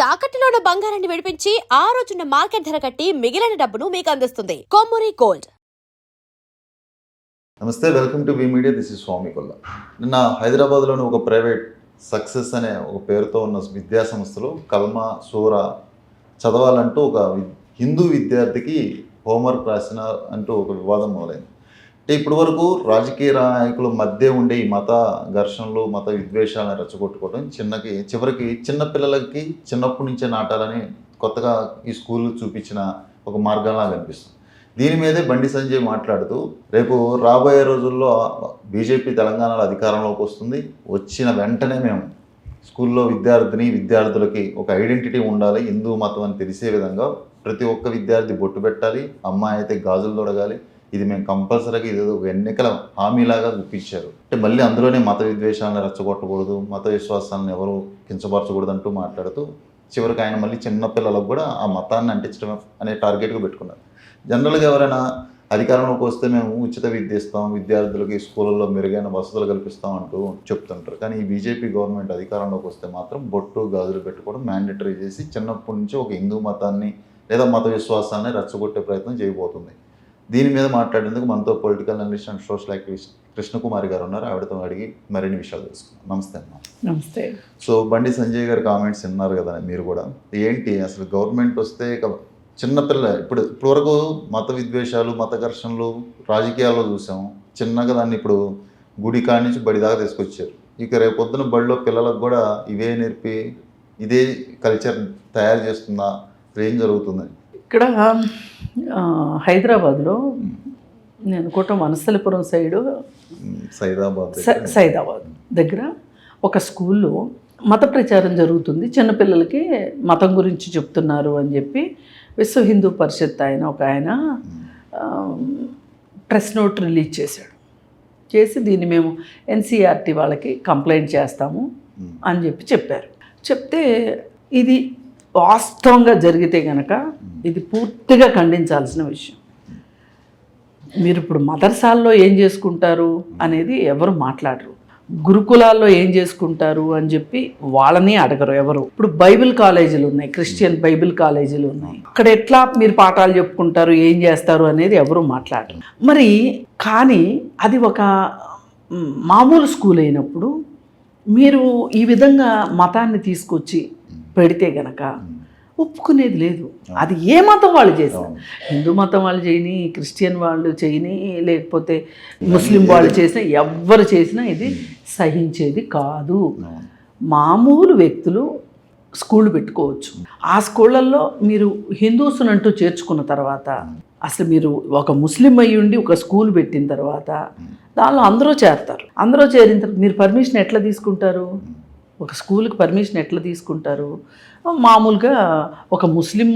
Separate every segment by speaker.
Speaker 1: తాకట్టులో ఉన్న బంగారాన్ని విడిపించి ఆ రోజున్న మార్కెట్ ధర కట్టి మిగిలిన డబ్బును మీకు అందిస్తుంది కొమ్మూరి గోల్డ్.
Speaker 2: నమస్తే, welcome to V media. This is Swami Kolla. నిన్న హైదరాబాద్లోని ఒక ప్రైవేట్ సక్సెస్ అనే ఒక పేరుతో ఉన్న విద్యా సంస్థలో కల్మా సూరా చదవాలంటూ ఒక హిందూ విద్యార్థికి హోంవర్క్ రాసిన అంటూ ఒక వివాదం మొదలైంది. అంటే ఇప్పటి వరకు రాజకీయ నాయకుల మధ్య ఉండే ఈ మత ఘర్షణలు, మత విద్వేషాలను రెచ్చగొట్టుకోవడం చివరికి చిన్నపిల్లలకి చిన్నప్పటి నుంచే నాటాలని కొత్తగా ఈ స్కూల్ చూపించిన ఒక మార్గంలా కనిపిస్తుంది. దీని మీదే బండి సంజయ్ మాట్లాడుతూ రేపు రాబోయే రోజుల్లో బీజేపీ తెలంగాణలో అధికారంలోకి వస్తుంది, వచ్చిన వెంటనే మేము స్కూల్లో విద్యార్థులకి ఒక ఐడెంటిటీ ఉండాలి, హిందూ మతం అని తెలిసే విధంగా ప్రతి ఒక్క విద్యార్థి బొట్టు పెట్టాలి, అమ్మాయి అయితే గాజులు తొడగాలి, ఇది మేము కంపల్సరీగా ఇది ఒక ఎన్నికల హామీలాగా గుప్పించారు. అంటే మళ్ళీ అందులోనే మత విద్వేషాలను రెచ్చగొట్టకూడదు, మత విశ్వాసాలను ఎవరు కించపరచకూడదు అంటూ మాట్లాడుతూ చివరికి ఆయన మళ్ళీ చిన్నపిల్లలకు కూడా ఆ మతాన్ని అంటించడం అనే టార్గెట్గా పెట్టుకున్నారు. జనరల్గా ఎవరైనా అధికారంలోకి వస్తే మేము ఉచిత విద్య ఇస్తాం, విద్యార్థులకి స్కూళ్ళల్లో మెరుగైన వసతులు కల్పిస్తాం అంటూ చెప్తుంటారు. కానీ ఈ బీజేపీ గవర్నమెంట్ అధికారంలోకి వస్తే మాత్రం బొట్టు గాజులు పెట్టుకోవడం మ్యాండేటరీ చేసి చిన్నప్పటి నుంచి ఒక హిందూ మతాన్ని లేదా మత విశ్వాసాన్ని రెచ్చగొట్టే ప్రయత్నం చేయబోతుంది. దీని మీద మాట్లాడేందుకు మనతో political analyst and social activist Krishnakumari గారు ఉన్నారు. ఆవిడతో అడిగి మరిన్ని విషయాలు తెలుసుకున్నాం. నమస్తే అమ్మా.
Speaker 3: నమస్తే.
Speaker 2: సో బండి సంజయ్ గారి కామెంట్స్ విన్నారు కదా మీరు కూడా. ఏంటి అసలు గవర్నమెంట్ వస్తే చిన్నపిల్ల ఇప్పుడు వరకు మత విద్వేషాలు, మత ఘర్షణలు రాజకీయాల్లో చూసాం. చిన్నగా దాన్ని ఇప్పుడు గుడి కాడి నుంచి బడి దాకా తీసుకొచ్చారు. ఇక రేపు పొద్దున బడిలో పిల్లలకు కూడా ఇవే నేర్పి ఇదే కల్చర్ తయారు చేస్తుందా, ఏం జరుగుతుందని?
Speaker 3: ఇక్కడ హైదరాబాద్లో నేను కోట వనస్థలిపురం సైడు సైదాబాద్ దగ్గర ఒక స్కూల్లో మత ప్రచారం జరుగుతుంది, చిన్నపిల్లలకి మతం గురించి చెప్తున్నారు అని చెప్పి విశ్వ హిందూ పరిషత్ ఒక ఆయన ప్రెస్ నోట్ రిలీజ్ చేసి దీన్ని మేము ఎన్సీఆర్టీ వాళ్ళకి కంప్లైంట్ చేస్తాము అని చెప్పారు. చెప్తే ఇది వాస్తవంగా జరిగితే కనుక ఇది పూర్తిగా ఖండించాల్సిన విషయం. మీరు ఇప్పుడు మదర్సాల్లో ఏం చేసుకుంటారు అనేది ఎవరు మాట్లాడరు, గురుకులాల్లో ఏం చేసుకుంటారు అని చెప్పి వాళ్ళని అడగరు ఎవరు. ఇప్పుడు బైబిల్ కాలేజీలు ఉన్నాయి, క్రిస్టియన్ బైబిల్ కాలేజీలు ఉన్నాయి, అక్కడ ఎట్లా మీరు పాఠాలు చెప్పుకుంటారు, ఏం చేస్తారు అనేది ఎవరు మాట్లాడరు. మరి కానీ అది ఒక మామూలు స్కూల్ అయినప్పుడు మీరు ఈ విధంగా మతాన్ని తీసుకొచ్చి పెడితే గనక ఒప్పుకునేది లేదు. అది ఏ మతం వాళ్ళు చేసినా, హిందూ మతం వాళ్ళు చేయని, క్రిస్టియన్ వాళ్ళు చేయని, లేకపోతే ముస్లిం వాళ్ళు చేసినా, ఎవ్వరు చేసినా ఇది సహించేది కాదు. మామూలు వ్యక్తులు స్కూళ్ళు పెట్టుకోవచ్చు. ఆ స్కూళ్ళల్లో మీరు హిందూస్నంటూ చేర్చుకున్న తర్వాత, అసలు మీరు ఒక ముస్లిం అయ్యి ఉండి ఒక స్కూల్ పెట్టిన తర్వాత దానిలో అందరూ చేరతారు. అందరూ చేరిన తర్వాత మీరు పర్మిషన్ ఎట్లా తీసుకుంటారు? ఒక స్కూల్కి పర్మిషన్ ఎట్లా తీసుకుంటారు? మామూలుగా ఒక ముస్లిం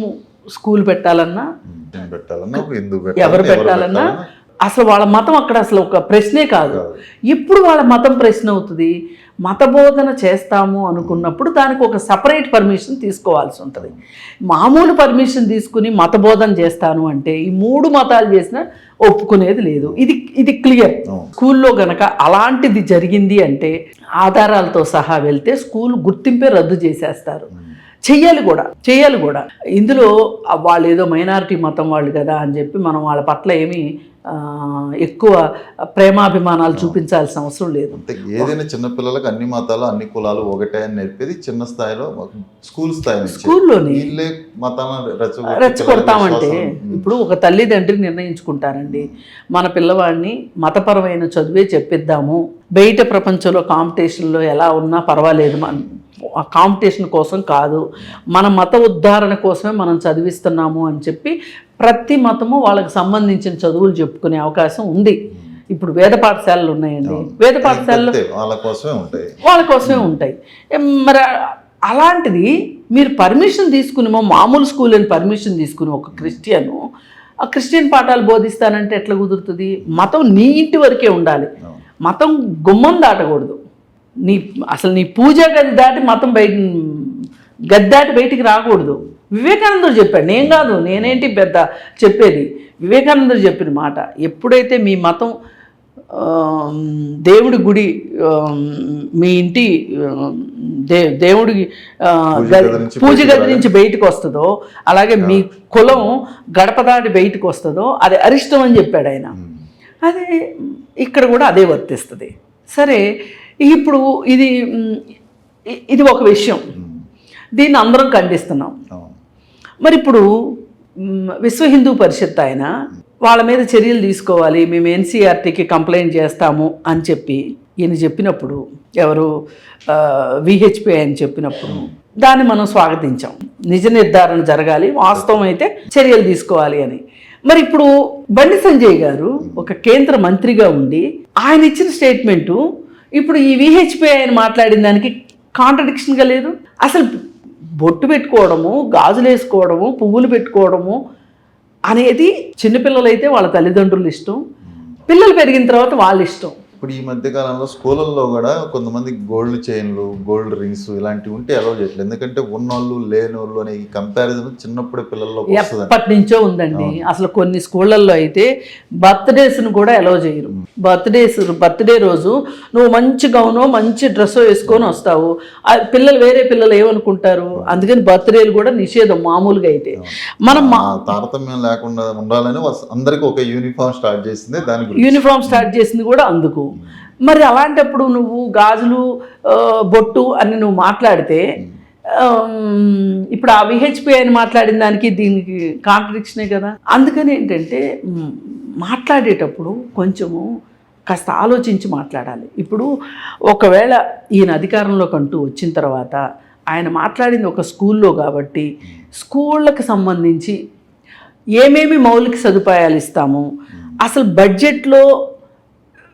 Speaker 3: స్కూల్ పెట్టాలన్నా, ఎవరు పెట్టాలన్నా అసలు వాళ్ళ మతం అక్కడ అసలు ఒక ప్రశ్నే కాదు. ఇప్పుడు వాళ్ళ మతం ప్రశ్న అవుతుంది. మత బోధన చేస్తాము అనుకున్నప్పుడు దానికి ఒక సపరేట్ పర్మిషన్ తీసుకోవాల్సి ఉంటుంది. మామూలు పర్మిషన్ తీసుకుని మత బోధన చేస్తాను అంటే ఈ మూడు మతాలు చేసినా ఒప్పుకునేది లేదు. ఇది క్లియర్. స్కూల్లో గనక అలాంటిది జరిగింది అంటే ఆధారాలతో సహా వెళ్తే స్కూల్ గుర్తింపే రద్దు చేసేస్తారు. చెయ్యాలి కూడా. ఇందులో వాళ్ళు ఏదో మైనారిటీ మతం వాళ్ళు కదా అని చెప్పి మనం వాళ్ళ పట్ల ఏమీ ఎక్కువ ప్రేమాభిమానాలు చూపించాల్సిన అవసరం లేదు.
Speaker 2: ఏదైనా చిన్నపిల్లలకు అన్ని మతాలు, అన్ని కులాలు ఒకటే అని నేర్పేది చిన్న స్థాయిలో
Speaker 3: స్కూల్లోని
Speaker 2: మతాలను
Speaker 3: రెచ్చగొడతామంటే ఇప్పుడు ఒక తల్లిదండ్రి నిర్ణయించుకుంటారండి, మన పిల్లవాడిని మతపరమైన చదువే చెప్పిద్దాము, బయట ప్రపంచంలో కాంపిటీషన్లో ఎలా ఉన్నా పర్వాలేదు, ఆ కాంపిటీషన్ కోసం కాదు, మన మత ఉద్ధరణ కోసమే మనం చదివిస్తున్నాము అని చెప్పి ప్రతి మతము వాళ్ళకి సంబంధించిన చదువులు చెప్పుకునే అవకాశం ఉంది. ఇప్పుడు వేద పాఠశాలలు ఉన్నాయండి, వేద పాఠశాలలు వాళ్ళ కోసమే ఉంటాయి. మరి అలాంటిది మీరు పర్మిషన్ తీసుకుని మామూలు స్కూల్ అని పర్మిషన్ తీసుకుని ఒక ఆ క్రిస్టియన్ పాఠాలు బోధిస్తానంటే ఎట్లా కుదురుతుంది? మతం నీ ఇంటి వరకే ఉండాలి, మతం గుమ్మం దాటకూడదు. అసలు నీ పూజా గది దాటి మతం గది దాటి బయటికి రాకూడదు. వివేకానందుడు చెప్పాడు, నేను కాదు, నేనేంటి పెద్ద చెప్పేది. వివేకానందుడు చెప్పిన మాట, ఎప్పుడైతే మీ మతం దేవుడి గుడి మీ ఇంటి దేవుడి పూజ గది నుంచి బయటకు వస్తుందో, అలాగే మీ కులం గడప దాటి బయటకు వస్తుందో అది అరిష్టం అని చెప్పాడు ఆయన. అదే ఇక్కడ కూడా అదే వర్తిస్తుంది. సరే, ఇప్పుడు ఇది ఒక విషయం, దీన్ని అందరం ఖండిస్తున్నాం. మరి ఇప్పుడు విశ్వ హిందూ పరిషత్ ఆయన వాళ్ళ మీద చర్యలు తీసుకోవాలి, మేము ఎన్సీఆర్టీకి కంప్లైంట్ చేస్తాము అని చెప్పి ఈయన చెప్పినప్పుడు, ఎవరు విహెచ్పి ఆయన చెప్పినప్పుడు దాన్ని మనం స్వాగతించాం. నిజ నిర్ధారణ జరగాలి, వాస్తవం అయితే చర్యలు తీసుకోవాలి అని. మరి ఇప్పుడు బండి సంజయ్ గారు ఒక కేంద్ర మంత్రిగా ఉండి ఆయన ఇచ్చిన స్టేట్మెంటు ఇప్పుడు ఈ విహెచ్పి ఆయన మాట్లాడిన దానికి కాంట్రడిక్షన్గా లేదు. అసలు బొట్టు పెట్టుకోవడము, గాజులు వేసుకోవడము, పువ్వులు పెట్టుకోవడము అనేది చిన్నపిల్లలైతే వాళ్ళ తల్లిదండ్రులు ఇష్టం, పిల్లలు పెరిగిన తర్వాత వాళ్ళ ఇష్టం.
Speaker 2: ఇప్పుడు ఈ మధ్య కాలంలో స్కూళ్ళల్లో కూడా కొంతమంది గోల్డ్ చైన్లు, గోల్డ్ రింగ్స్ ఇలాంటివి ఉంటే అలౌ చేయట్లేదు. ఎందుకంటే ఉన్నోళ్ళు లేనోళ్ళు అనే ఈ కంపారిజన్ చిన్నప్పుడే పిల్లల్లో
Speaker 3: ఎప్పటి నుంచో ఉందండి. అసలు కొన్ని స్కూళ్ళల్లో అయితే బర్త్డేస్ను కూడా అలౌ చేయరు. బర్త్డే రోజు నువ్వు మంచి గౌనో మంచి డ్రెస్ వేసుకొని వస్తావు, పిల్లలు వేరే పిల్లలు ఏమనుకుంటారు, అందుకని బర్త్డేలు కూడా నిషేధం మామూలుగా అయితే. మనం
Speaker 2: తారతమ్యం లేకుండా ఉండాలని అందరికీ ఒక యూనిఫామ్ స్టార్ట్ చేసింది, దాని
Speaker 3: యూనిఫామ్ స్టార్ట్ చేసింది కూడా అందుకు. మరి అలాంటప్పుడు నువ్వు గాజులు బొట్టు అని నువ్వు మాట్లాడితే ఇప్పుడు ఆ విహెచ్పి అని మాట్లాడిన దానికి దీనికి కాంట్రడిక్షనే కదా. అందుకని ఏంటంటే మాట్లాడేటప్పుడు కొంచెము కాస్త ఆలోచించి మాట్లాడాలి. ఇప్పుడు ఒకవేళ ఈయన అధికారంలోకి అంటూ వచ్చిన తర్వాత ఆయన మాట్లాడింది ఒక స్కూల్లో కాబట్టి స్కూళ్ళకి సంబంధించి ఏమేమి మౌలిక సదుపాయాలు ఇస్తాము, అసలు బడ్జెట్లో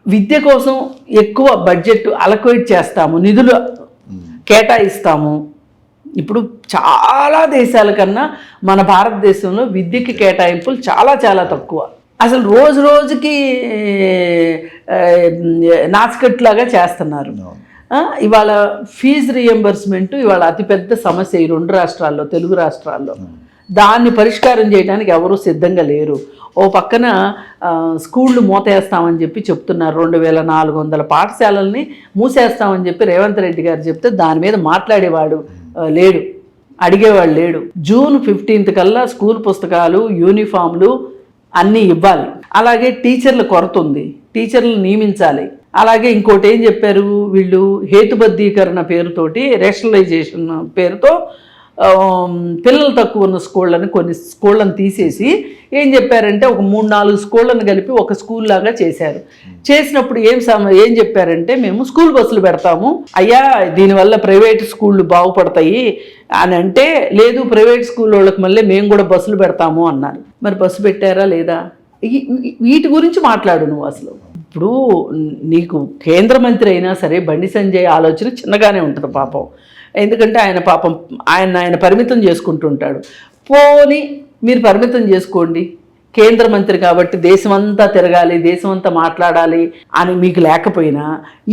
Speaker 3: విద్య కోసం ఎక్కువ బడ్జెట్ అలొకేట్ చేస్తాము, నిధులు కేటాయిస్తాము. ఇప్పుడు చాలా దేశాల కన్నా మన భారతదేశంలో విద్యకి కేటాయింపులు చాలా చాలా తక్కువ. అసలు రోజు రోజుకి నాచుకట్లాగా చేస్తున్నారు. ఇవాళ ఫీజు రియంబర్స్మెంట్ ఇవాళ అతిపెద్ద సమస్య ఈ రెండు రాష్ట్రాల్లో, తెలుగు రాష్ట్రాల్లో. దాన్ని పరిష్కారం చేయడానికి ఎవరూ సిద్ధంగా లేరు. ఓ పక్కన స్కూళ్ళు మూతేస్తామని చెప్పి చెప్తున్నారు. 2400 పాఠశాలల్ని మూసేస్తామని చెప్పి రేవంత్ రెడ్డి గారు చెప్తే దాని మీద మాట్లాడేవాడు లేడు, అడిగేవాడు లేడు. జూన్ 15th కల్లా స్కూల్ పుస్తకాలు, యూనిఫామ్లు అన్నీ ఇవ్వాలి. అలాగే టీచర్ల కొరత ఉంది, టీచర్లు నియమించాలి. అలాగే ఇంకోటి ఏం చెప్పారు వీళ్ళు, హేతుబద్ధీకరణ పేరుతోటి, రేషనలైజేషన్ పేరుతో పిల్లలు తక్కువ ఉన్న స్కూళ్ళని కొన్ని స్కూళ్ళని తీసేసి ఏం చెప్పారంటే ఒక 3-4 స్కూళ్ళను కలిపి ఒక స్కూల్ లాగా చేశారు. చేసినప్పుడు ఏం చెప్పారంటే మేము స్కూల్ బస్సులు పెడతాము అయ్యా, దీనివల్ల ప్రైవేట్ స్కూళ్ళు బాగుపడతాయి అని అంటే, లేదు ప్రైవేట్ స్కూల్ వాళ్ళకి మళ్ళీ మేము కూడా బస్సులు పెడతాము అన్నారు. మరి బస్సు పెట్టారా లేదా? వీటి గురించి మాట్లాడు నువ్వు. అసలు ఇప్పుడు నీకు కేంద్ర మంత్రి అయినా సరే బండి సంజయ్ ఆలోచన చిన్నగానే ఉంటుంది పాపం. ఎందుకంటే ఆయన పాపం ఆయన పరిమితం చేసుకుంటుంటాడు. పోని మీరు పరిమితం చేసుకోండి, కేంద్ర మంత్రి కాబట్టి దేశమంతా తిరగాలి, దేశమంతా మాట్లాడాలి అని మీకు లేకపోయినా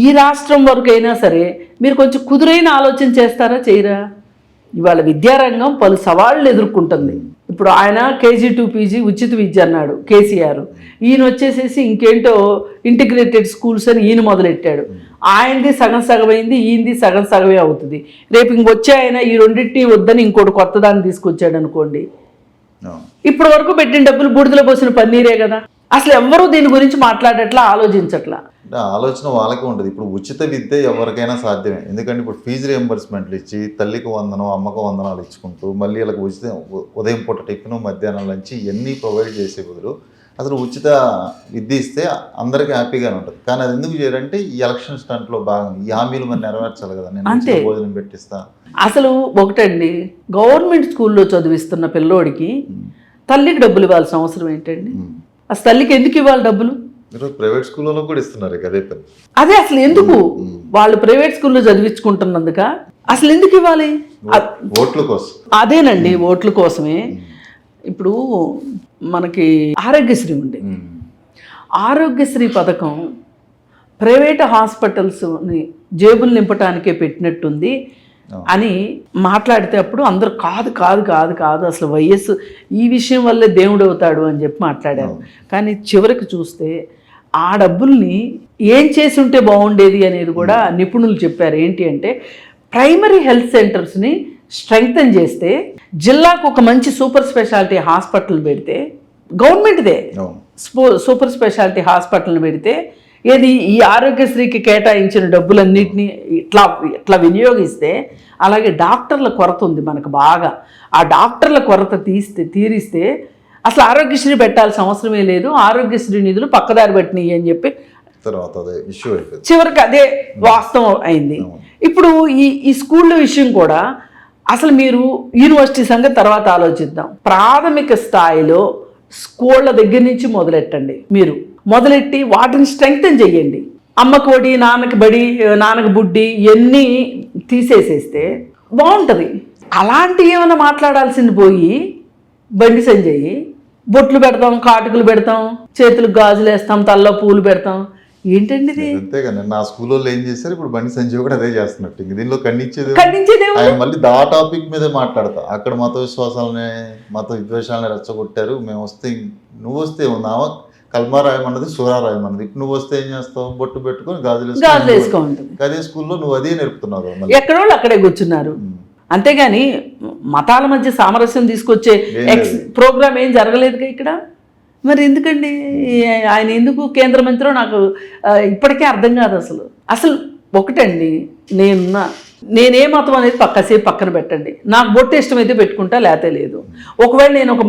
Speaker 3: ఈ రాష్ట్రం వరకైనా సరే మీరు కొంచెం కుదురైన ఆలోచన చేస్తారా, చేయరా? ఇవాళ విద్యారంగం పలు సవాళ్ళు ఎదుర్కొంటుంది. ఇప్పుడు ఆయన KG to PG ఉచిత విద్య అన్నాడు కేసీఆర్, ఈయన వచ్చేసేసి ఇంకేంటో ఇంటిగ్రేటెడ్ స్కూల్స్ అని ఈయన మొదలెట్టాడు. ఆయనది సగం సగమైంది, ఈయనది సగం సగమే అవుతుంది. రేపు ఇంకొచ్చే ఆయన ఈ రెండింటినీ వద్దని ఇంకోటి కొత్త దాన్ని తీసుకొచ్చాడు అనుకోండి, ఇప్పటి వరకు పెట్టిన డబ్బులు బూడిదలో పోసిన పన్నీరే కదా. అసలు ఎవరు దీని గురించి మాట్లాడట్లా, ఆలోచించట్లా.
Speaker 2: ఆలోచన వాళ్ళకే ఉంటుంది. ఇప్పుడు ఉచిత విద్య ఎవరికైనా సాధ్యమే. ఎందుకంటే ఇప్పుడు ఫీజు రియంబర్స్మెంట్లు ఇచ్చి తల్లికి వందనం, అమ్మకు వందనాలు ఇచ్చుకుంటూ మళ్ళీ వీళ్ళకి ఉచిత ఉదయం పూట టిఫిన్, మధ్యాహ్నం లంచ్ ఇవన్నీ ప్రొవైడ్ చేసే బదులు అసలు ఉచిత విద్య ఇస్తే అందరికీ హ్యాపీగానే ఉంటుంది. కానీ అది ఎందుకు చేయాలంటే ఈ ఎలక్షన్ స్టంట్లో భాగం, ఈ హామీలు మరి నెరవేర్చాలి కదా. నేను భోజనం పెట్టిస్తా. అసలు
Speaker 3: ఒకటండి, గవర్నమెంట్ స్కూల్లో చదివిస్తున్న పిల్లోడికి తల్లికి డబ్బులు ఇవ్వాల్సిన అవసరం ఏంటండి? అసలు తల్లికి ఎందుకు ఇవ్వాలి డబ్బులు?
Speaker 2: ప్రైవేట్ స్కూల్లో కూడా ఇస్తున్నారు అదే పని.
Speaker 3: అదే అసలు ఎందుకు వాళ్ళు ప్రైవేట్ స్కూల్లో చదివించుకుంటున్నందుక అసలు ఎందుకు ఇవ్వాలి?
Speaker 2: ఓట్ల కోసం.
Speaker 3: అదేనండి, ఓట్ల కోసమే. ఇప్పుడు మనకి ఆరోగ్యశ్రీ ఉంది. ఆరోగ్యశ్రీ పథకం ప్రైవేట్ హాస్పిటల్స్ని జేబులు నింపటానికే పెట్టినట్టుంది అని మాట్లాడితే అప్పుడు అందరూ కాదు కాదు కాదు కాదు అసలు వైఎస్ ఈ విషయం వల్లే దేవుడు అవుతాడు అని చెప్పి మాట్లాడారు. కానీ చివరికి చూస్తే ఆ డబ్బుల్ని ఏం చేసి ఉంటే బాగుండేది అనేది కూడా నిపుణులు చెప్పారు. ఏంటి అంటే ప్రైమరీ హెల్త్ సెంటర్స్ని స్ట్రెంగ్తన్ చేస్తే, జిల్లాకు ఒక మంచి సూపర్ స్పెషాలిటీ హాస్పిటల్ పెడితే, గవర్నమెంట్దే సూపర్ స్పెషాలిటీ హాస్పిటల్ని పెడితే, ఏది ఈ ఆరోగ్యశ్రీకి కేటాయించిన డబ్బులన్నింటినీ ఇట్లా వినియోగిస్తే, అలాగే డాక్టర్ల కొరత ఉంది మనకు బాగా, ఆ డాక్టర్ల కొరత తీరిస్తే అసలు ఆరోగ్యశ్రీ పెట్టాల్సిన అవసరమే లేదు, ఆరోగ్యశ్రీ నిధులు పక్కదారి పెట్టినాయి అని చెప్పి
Speaker 2: తర్వాత అదే ఇష్యూ అయిపోయింది.
Speaker 3: చివరికి అదే వాస్తవం అయింది. ఇప్పుడు ఈ స్కూళ్ళ విషయం కూడా అసలు మీరు యూనివర్సిటీ సంగతి తర్వాత ఆలోచిద్దాం. ప్రాథమిక స్థాయిలో స్కూళ్ళ దగ్గర నుంచి మొదలెట్టండి. మీరు మొదలెట్టి వాటిని స్ట్రెంగ్తన్ చెయ్యండి. అమ్మకు ఒడి, నాన్నకి బడి, నాన్నకి బుడ్డి ఇవన్నీ తీసేసేస్తే బాగుంటుంది. అలాంటివి ఏమైనా మాట్లాడాల్సింది పోయి బండి సంజయ్ బొట్లు పెడతాం, కాటుకులు పెడతాం, చేతులకు గాజులు వేస్తాం, తల్లో పూలు పెడతాం, ఏంటండి ఇది?
Speaker 2: అంతేగాని నా స్కూల్లో ఏం చేశారు, ఇప్పుడు బండి సంజయ్ కూడా అదే చేస్తున్నట్టు. ఇంక దీనిలో ఖండించేది
Speaker 3: ఖండించేదేమో.
Speaker 2: మళ్ళీ ఆ టాపిక్ మీదే మాట్లాడతా. అక్కడ మత విశ్వాసాలని, మత విద్వేషాలని రెచ్చగొట్టారు. మేము వస్తే, నువ్వు వస్తే ఉన్నావా, కల్మా రాయమన్నది, సూరా రాయమన్నది. ఇప్పుడు నువ్వు వస్తే ఏం చేస్తావు, బొట్టు పెట్టుకొని గాజులు
Speaker 3: వేసుకుంటుంది.
Speaker 2: అదే స్కూల్లో నువ్వు అదే నేర్పుతున్నావు.
Speaker 3: ఎక్కడోళ్ళు అక్కడే కూర్చున్నారు. అంతేగాని మతాల మధ్య సామరస్యం తీసుకొచ్చే ప్రోగ్రామ్ ఏం జరగలేదుగా ఇక్కడ. మరి ఎందుకండి ఆయన ఎందుకు కేంద్ర మంత్రో నాకు ఇప్పటికే అర్థం కాదు. అసలు ఒకటండి, నేనే మతం అనేది కాసేపు పక్కన పెట్టండి. నాకు బొట్టు ఇష్టమైతే పెట్టుకుంటా, లేతే లేదు. ఒకవేళ నేను ఒక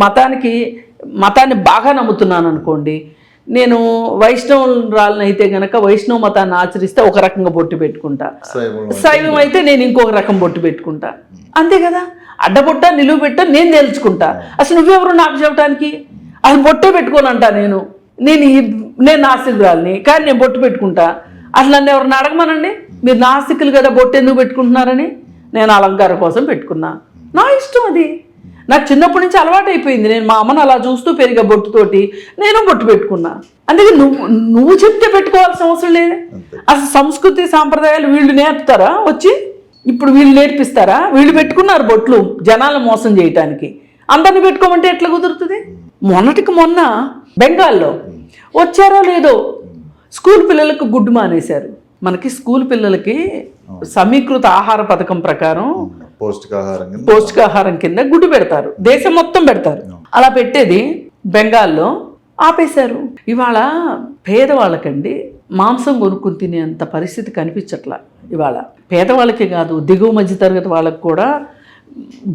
Speaker 3: మతాన్ని బాగా నమ్ముతున్నాను అనుకోండి, నేను వైష్ణవురాలను అయితే గనక వైష్ణవ మతాన్ని ఆచరిస్తే ఒక రకంగా బొట్టు పెట్టుకుంటా, శైవం అయితే నేను ఇంకొక రకం బొట్టు పెట్టుకుంటా. అంతే కదా, అడ్డబొట్ట నిలువు పెట్ట నేను తెలుసుకుంటా. అసలు నువ్వెవరు నాకు చెప్పడానికి? అసలు బొట్టే పెట్టుకోనంటా. నేను నాస్తికురాలిని, కానీ నేను బొట్టు పెట్టుకుంటా. అసలు నన్ను ఎవరిని అడగమనండి, మీరు నాస్తికులు కదా బొట్టు ఎందుకు పెట్టుకుంటున్నారని. నేను అలంకారం కోసం పెట్టుకున్నా, నా ఇష్టం అది. నాకు చిన్నప్పటి నుంచి అలవాటు అయిపోయింది. నేను మా అమ్మను అలా చూస్తూ పెరిగే బొట్టుతోటి నేను బొట్టు పెట్టుకున్నా. అందుకే నువ్వు చెప్తే పెట్టుకోవాల్సిన అవసరం లేదు. అసలు సంస్కృతి సాంప్రదాయాలు వీళ్ళు నేర్పుతారా వచ్చి? ఇప్పుడు వీళ్ళు నేర్పిస్తారా? వీళ్ళు పెట్టుకున్నారు బొట్లు జనాలను మోసం చేయటానికి. అందరిని పెట్టుకోమంటే ఎట్లా కుదురుతుంది? మొన్నటికి మొన్న బెంగాల్లో వచ్చారో లేదో స్కూల్ పిల్లలకు గుడ్డు మానేశారు. మనకి స్కూల్ పిల్లలకి సమీకృత ఆహార పథకం ప్రకారం పౌష్టికాహారం కింద గుడ్డు పెడతారు, దేశం మొత్తం పెడతారు. అలా పెట్టేది బెంగాల్లో ఆపేశారు. ఇవాళ పేదవాళ్ళకండి మాంసం కొనుక్కుని తినేంత పరిస్థితి కనిపించట్లా. ఇవాళ పేదవాళ్ళకే కాదు, దిగువ మధ్య తరగతి వాళ్ళకి కూడా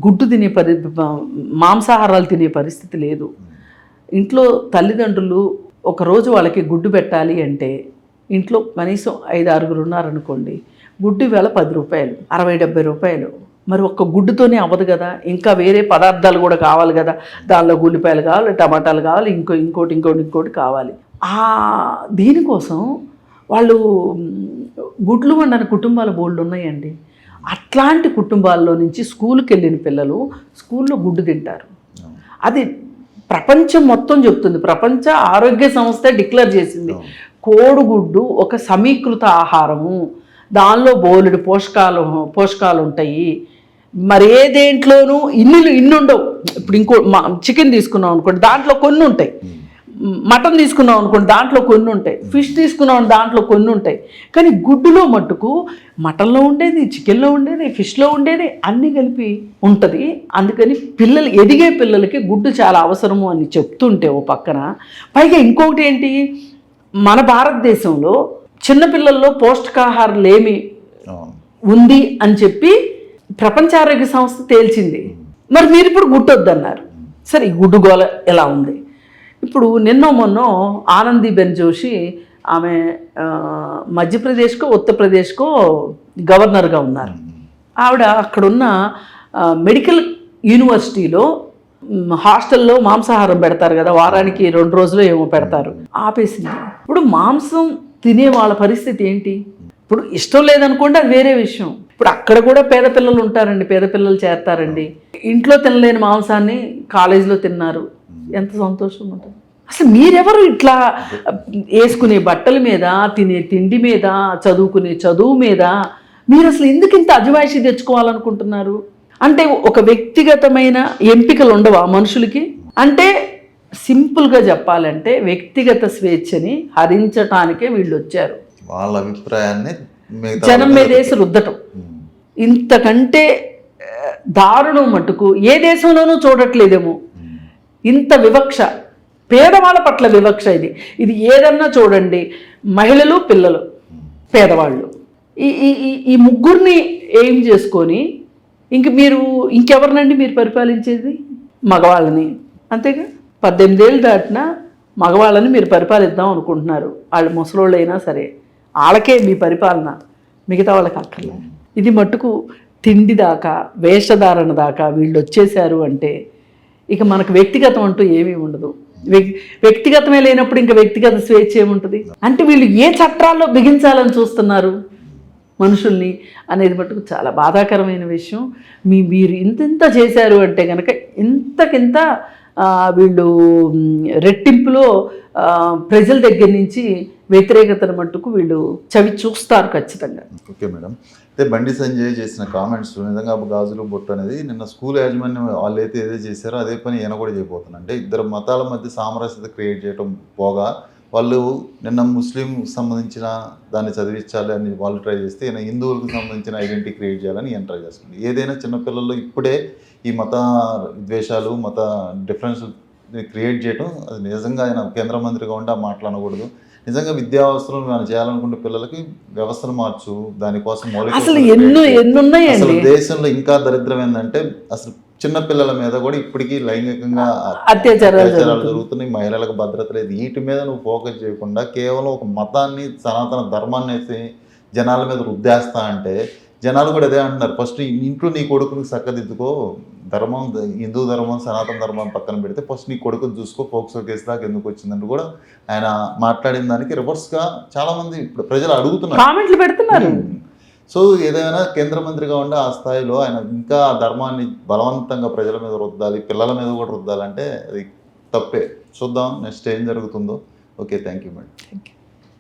Speaker 3: గుడ్డు తినే మాంసాహారాలు తినే పరిస్థితి లేదు. ఇంట్లో తల్లిదండ్రులు ఒకరోజు వాళ్ళకి గుడ్డు పెట్టాలి అంటే, ఇంట్లో కనీసం 5-6 ఉన్నారనుకోండి, గుడ్డు వేళ 10 రూపాయలు, 60-70 రూపాయలు. మరి ఒక్క గుడ్డుతోనే అవ్వదు కదా, ఇంకా వేరే పదార్థాలు కూడా కావాలి కదా. దానిలో ఉల్లిపాయలు కావాలి, టమాటాలు కావాలి, ఇంకోటి కావాలి. దీనికోసం వాళ్ళు గుడ్లు వండని కుటుంబాలు బోల్డ్ ఉన్నాయండి. అట్లాంటి కుటుంబాల్లో నుంచి స్కూల్కి వెళ్ళిన పిల్లలు స్కూల్లో గుడ్డు తింటారు. అది ప్రపంచం మొత్తం చెప్తుంది. ప్రపంచ ఆరోగ్య సంస్థ డిక్లేర్ చేసింది, కోడిగుడ్డు ఒక సమీకృత ఆహారము, దానిలో బోలెడు పోషకాలు ఉంటాయి. మరి ఏ దేంట్లోనూ ఇన్ని ఉండవు. ఇప్పుడు ఇంకో చికెన్ తీసుకున్నాం అనుకోండి, దాంట్లో కొన్ని ఉంటాయి. మటన్ తీసుకున్నాం అనుకోండి, దాంట్లో కొన్ని ఉంటాయి. ఫిష్ తీసుకున్నాం, దాంట్లో కొన్ని ఉంటాయి. కానీ గుడ్డులో మట్టుకు మటన్లో ఉండేది, చికెన్లో ఉండేది, ఫిష్లో ఉండేది అన్నీ కలిపి ఉంటుంది. అందుకని ఎదిగే పిల్లలకి గుడ్డు చాలా అవసరము అని చెప్తుంటే ఓ పక్కన, పైగా ఇంకొకటి ఏంటి, మన భారతదేశంలో చిన్నపిల్లల్లో పౌష్టికాహారాలు ఏమి ఉంది అని చెప్పి ప్రపంచ ఆరోగ్య సంస్థ తేల్చింది. మరి మీరు ఇప్పుడు గుడ్డొద్దన్నారు. సరే, ఈ గుడ్డు గోల ఎలా ఉంది? ఇప్పుడు మొన్న ఆనందీబెన్ జోషి, ఆమె మధ్యప్రదేశ్కో ఉత్తరప్రదేశ్కో గవర్నర్గా ఉన్నారు. ఆవిడ అక్కడున్న మెడికల్ యూనివర్సిటీలో హాస్టల్లో మాంసాహారం పెడతారు కదా, వారానికి 2 రోజులు ఏమో పెడతారు, ఆపేసింది. ఇప్పుడు మాంసం తినే వాళ్ళ పరిస్థితి ఏంటి? ఇప్పుడు ఇష్టం లేదనుకోండి, అది వేరే విషయం. ఇప్పుడు అక్కడ కూడా పేద పిల్లలు ఉంటారండి, పేద పిల్లలు చేరతారండి. ఇంట్లో తినలేని మాంసాన్ని కాలేజీలో తిన్నారు, ఎంత సంతోషం ఉంటుంది. అసలు మీరెవరు? ఇట్లా వేసుకునే బట్టల మీద, తినే తిండి మీద, చదువుకునే చదువు మీద మీరు అసలు ఎందుకు ఇంత అజమాయిషీ తెచ్చుకోవాలనుకుంటున్నారు? అంటే ఒక వ్యక్తిగతమైన ఎంపికలు ఉండవా మనుషులకి? అంటే సింపుల్గా చెప్పాలంటే వ్యక్తిగత స్వేచ్ఛని హరించటానికే వీళ్ళు వచ్చారు.
Speaker 2: వాళ్ళ అభిప్రాయాన్ని మిగతా
Speaker 3: జనం
Speaker 2: వాళ్ళకి
Speaker 3: మీదేసి రుద్దటం.
Speaker 2: ఉమ్.
Speaker 3: ఇంతకంటే దారుణం మటుకు ఏ దేశంలోనూ చూడట్లేదేమో. ఇంత వివక్ష, పేదవాళ్ళ పట్ల వివక్ష. ఇది ఏదన్నా చూడండి, మహిళలు, పిల్లలు, పేదవాళ్ళు, ఈ ఈ ఈ ముగ్గురిని ఏం చేసుకొని ఇంకెవరినండి మీరు పరిపాలించేది? మగవాళ్ళని. అంతేగా, 18 ఏళ్ళు దాటినా మగవాళ్ళని మీరు పరిపాలిద్దాం అనుకుంటున్నారు. వాళ్ళు ముసలోళ్ళైనా సరే వాళ్ళకే మీ పరిపాలన, మిగతా వాళ్ళకి అక్కర్లేదు. ఇది మట్టుకు తిండి దాకా, వేషధారణ దాకా వీళ్ళు వచ్చేసారు అంటే ఇక మనకు వ్యక్తిగతం అంటూ ఏమీ ఉండదు. వ్యక్తిగతమే లేనప్పుడు ఇంకా వ్యక్తిగత స్వేచ్ఛ ఏముంటుంది? అంటే వీళ్ళు ఏ చట్టాల్లో బిగించాలని చూస్తున్నారు మనుషుల్ని అనేది మటుకు చాలా బాధాకరమైన విషయం. మీరు ఇంత చేశారు అంటే కనుక ఇంతకింత వీళ్ళు రెట్టింపులో ప్రజల దగ్గర నుంచి వ్యతిరేకతను మట్టుకు వీళ్ళు చవి చూస్తారు ఖచ్చితంగా.
Speaker 2: Okay madam. అయితే బండి సంజయ్ చేసిన కామెంట్స్ నిజంగా గాజులు బొట్టు అనేది నిన్న స్కూల్ యాజమాన్యం వాళ్ళు అయితే ఏదో చేశారో అదే పని ఈయన కూడా చేయబోతున్నారు. అంటే ఇద్దరు మతాల మధ్య సామరస్యత క్రియేట్ చేయడం పోగా వాళ్ళు నిన్న ముస్లిం సంబంధించిన దాన్ని చదివించాలి అని వాళ్ళు ట్రై చేస్తే ఈయన హిందువులకు సంబంధించిన ఐడెంటిటీ క్రియేట్ చేయాలని ఈయన ట్రై చేస్తుంది. ఏదైనా చిన్నపిల్లల్లో ఇప్పుడే ఈ మత ద్వేషాలు, మత డిఫరెన్స్ క్రియేట్ చేయడం అది నిజంగా ఆయన కేంద్ర మంత్రిగా ఉండి ఆ మాట్లాడకూడదు. నిజంగా విద్యా వ్యవస్థలను మనం చేయాలనుకుంటే పిల్లలకి వ్యవస్థను మార్చు, దానికోసం మౌలిక
Speaker 3: అసలు ఎన్నున్నాయండి
Speaker 2: అసలు దేశంలో ఇంకా దరిద్రం ఏంటంటే అసలు చిన్న పిల్లల మీద కూడా ఇప్పటికీ లైంగికంగా
Speaker 3: అత్యాచారాలు
Speaker 2: జరుగుతున్నాయి. మహిళలకు భద్రత లేదు. వీటి మీద నువ్వు ఫోకస్ చేయకుండా కేవలం ఒక మతాన్ని, సనాతన ధర్మాన్ని వేసి జనాల మీద రుద్దేస్తా అంటే జనాలు కూడా అదే అంటున్నారు. ఫస్ట్ ఇంట్లో నీ కొడుకుని చక్కదిద్దుకో, ధర్మం, హిందూ ధర్మం, సనాతన ధర్మం పక్కన పెడితే ఫస్ట్ నీ కొడుకుని చూసుకో, పోక్సో కేసు దాకా ఎందుకు వచ్చిందంటూ కూడా ఆయన మాట్లాడిన దానికి రివర్స్గా చాలామంది ఇప్పుడు ప్రజలు అడుగుతున్నారు,
Speaker 3: కామెంట్లు పెడుతున్నారు.
Speaker 2: సో ఏదైనా కేంద్ర మంత్రిగా ఉండే ఆ స్థాయిలో ఆయన ఇంకా ఆ ధర్మాన్ని బలవంతంగా ప్రజల మీద రుద్దాలి, పిల్లల మీద కూడా రుద్దాలంటే అది తప్పే. చూద్దాం నెక్స్ట్ ఏం జరుగుతుందో. Okay, thank you madam.
Speaker 3: Thank you.